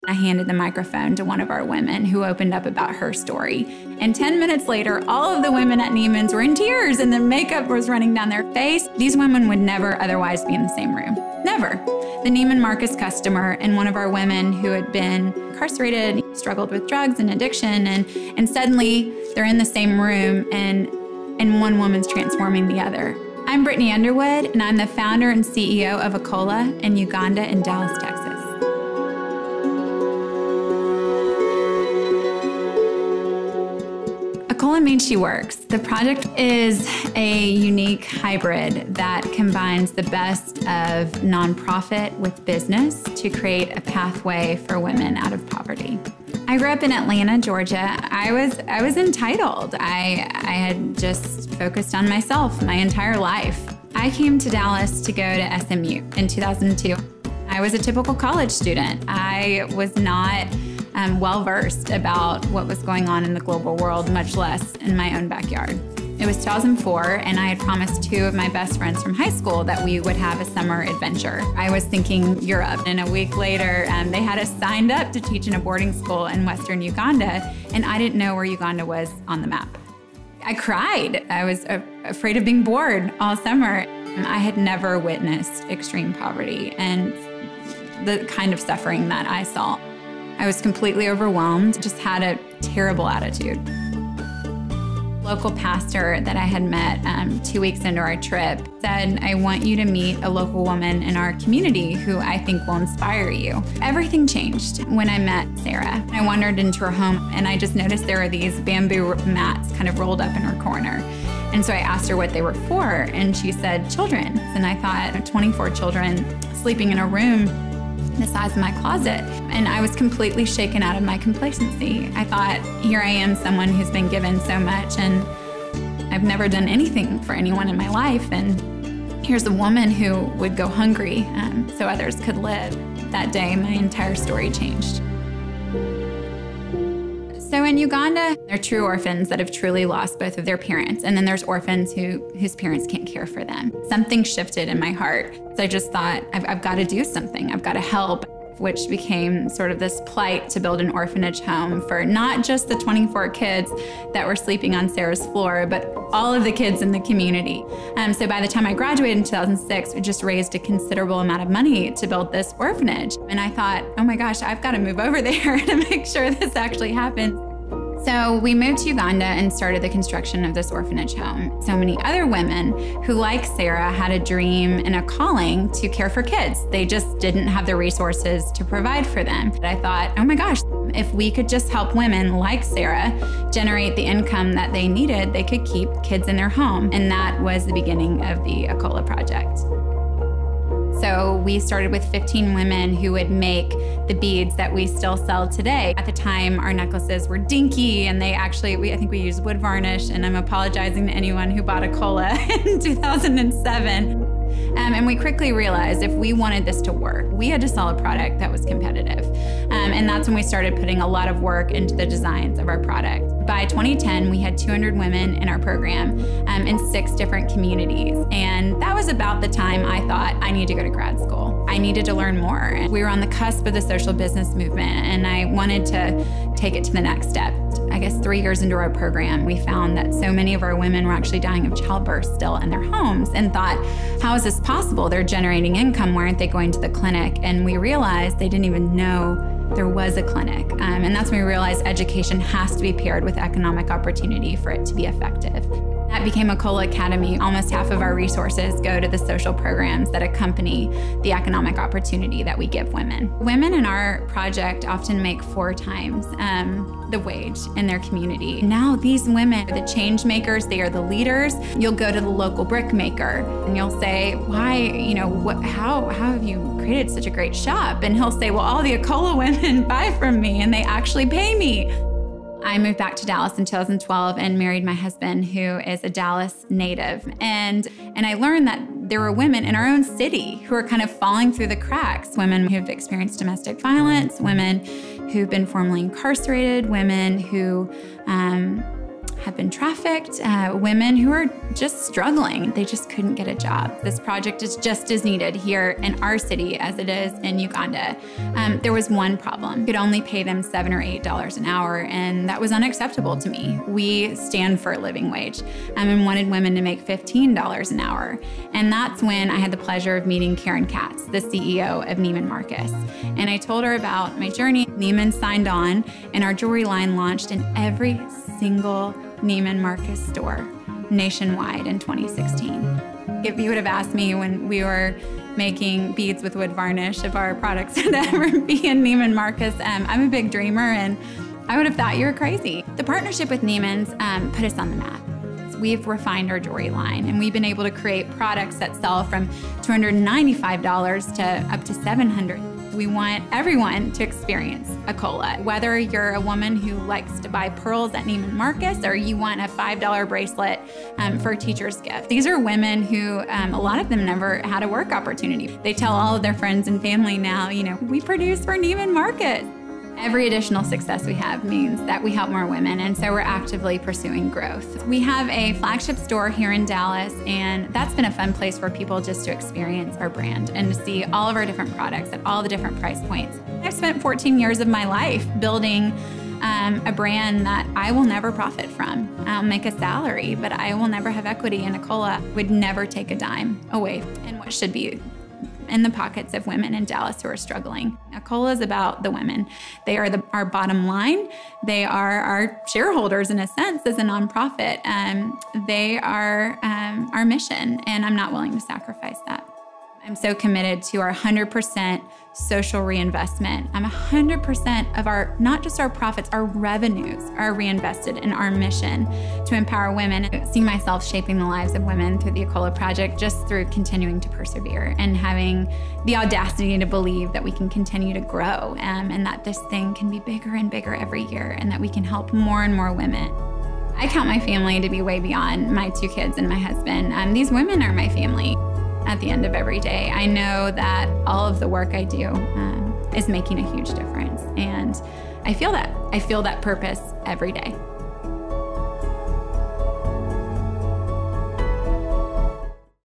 I handed the microphone to one of our women who opened up about her story. And 10 minutes later, all of the women at Neiman's were in tears and the makeup was running down their face. These women would never otherwise be in the same room. Never. The Neiman Marcus customer and one of our women who had been incarcerated, struggled with drugs and addiction, and suddenly they're in the same room and one woman's transforming the other. I'm Brittany Underwood, and I'm the founder and CEO of Akola in Uganda in Dallas, Texas. Akola Made She Works. The project is a unique hybrid that combines the best of nonprofit with business to create a pathway for women out of poverty. I grew up in Atlanta, Georgia. I was entitled. I had just focused on myself my entire life. I came to Dallas to go to SMU in 2002. I was a typical college student. I was not well-versed about what was going on in the global world, much less in my own backyard. It was 2004, and I had promised two of my best friends from high school that we would have a summer adventure. I was thinking Europe, and a week later, they had us signed up to teach in a boarding school in Western Uganda, and I didn't know where Uganda was on the map. I cried. I was afraid of being bored all summer. I had never witnessed extreme poverty and the kind of suffering that I saw. I was completely overwhelmed, just had a terrible attitude. Local pastor that I had met 2 weeks into our trip said, I want you to meet a local woman in our community who I think will inspire you. Everything changed when I met Sarah. I wandered into her home and I just noticed there were these bamboo mats kind of rolled up in her corner. And so I asked her what they were for, and she said, children. And I thought, 24 children sleeping in a room the size of my closet. And I was completely shaken out of my complacency. I thought, here I am, someone who's been given so much, and I've never done anything for anyone in my life. And here's a woman who would go hungry so others could live. That day, my entire story changed. So in Uganda, there are true orphans that have truly lost both of their parents, and then there's orphans whose parents can't care for them. Something shifted in my heart. So I just thought, I've got to do something. I've got to help, which became sort of this plight to build an orphanage home for not just the 24 kids that were sleeping on Sarah's floor, but all of the kids in the community. So by the time I graduated in 2006, we just raised a considerable amount of money to build this orphanage. And I thought, oh my gosh, I've got to move over there to make sure this actually happens. So we moved to Uganda and started the construction of this orphanage home. So many other women who, like Sarah, had a dream and a calling to care for kids. They just didn't have the resources to provide for them. But I thought, oh my gosh, if we could just help women like Sarah generate the income that they needed, they could keep kids in their home. And that was the beginning of the Akola project. So we started with 15 women who would make the beads that we still sell today. At the time, our necklaces were dinky, and I think we used wood varnish, and I'm apologizing to anyone who bought Akola in 2007. And we quickly realized if we wanted this to work, we had to sell a product that was competitive. And that's when we started putting a lot of work into the designs of our product. By 2010, we had 200 women in our program in 6 different communities. And that was about the time I thought, I need to go to grad school. I needed to learn more. And we were on the cusp of the social business movement, and I wanted to take it to the next step. I guess 3 years into our program, we found that so many of our women were actually dying of childbirth still in their homes, and thought, how is this possible? They're generating income. Why aren't they going to the clinic? And we realized they didn't even know there was a clinic. And that's when we realized education has to be paired with economic opportunity for it to be effective. That became Akola Academy. Almost half of our resources go to the social programs that accompany the economic opportunity that we give women. Women in our project often make 4 times the wage in their community. Now these women are the change makers, they are the leaders. You'll go to the local brick maker and you'll say, why, how have you created such a great shop? And he'll say, well, all the Akola women buy from me and they actually pay me. I moved back to Dallas in 2012 and married my husband, who is a Dallas native. And I learned that there were women in our own city who are kind of falling through the cracks. Women who've experienced domestic violence, women who've been formerly incarcerated, women who have been trafficked, women who are just struggling. They just couldn't get a job. This project is just as needed here in our city as it is in Uganda. There was one problem. You could only pay them $7 or $8 an hour, and that was unacceptable to me. We stand for a living wage and wanted women to make $15 an hour. And that's when I had the pleasure of meeting Karen Katz, the CEO of Neiman Marcus. And I told her about my journey. Neiman signed on, and our jewelry line launched in every single Neiman Marcus store nationwide in 2016. If you would have asked me when we were making beads with wood varnish if our products would ever be in Neiman Marcus, I'm a big dreamer, and I would have thought you were crazy. The partnership with Neiman's put us on the map. We've refined our jewelry line, and we've been able to create products that sell from $295 to up to $700. We want everyone to experience Akola. Whether you're a woman who likes to buy pearls at Neiman Marcus, or you want a $5 bracelet for a teacher's gift. These are women who, a lot of them never had a work opportunity. They tell all of their friends and family now, we produce for Neiman Marcus. Every additional success we have means that we help more women, and so we're actively pursuing growth. We have a flagship store here in Dallas, and that's been a fun place for people just to experience our brand and to see all of our different products at all the different price points. I've spent 14 years of my life building a brand that I will never profit from. I'll make a salary, but I will never have equity, and Akola would never take a dime away in what should be in the pockets of women in Dallas who are struggling. Akola is about the women. They are our bottom line. They are our shareholders in a sense as a nonprofit. They are our mission, and I'm not willing to sacrifice that. I'm so committed to our 100% social reinvestment. 100% of not just our profits, our revenues are reinvested in our mission to empower women. I see myself shaping the lives of women through the Akola Project just through continuing to persevere and having the audacity to believe that we can continue to grow and that this thing can be bigger and bigger every year and that we can help more and more women. I count my family to be way beyond my 2 kids and my husband. These women are my family. At the end of every day, I know that all of the work I do is making a huge difference, and I feel that. I feel that purpose every day.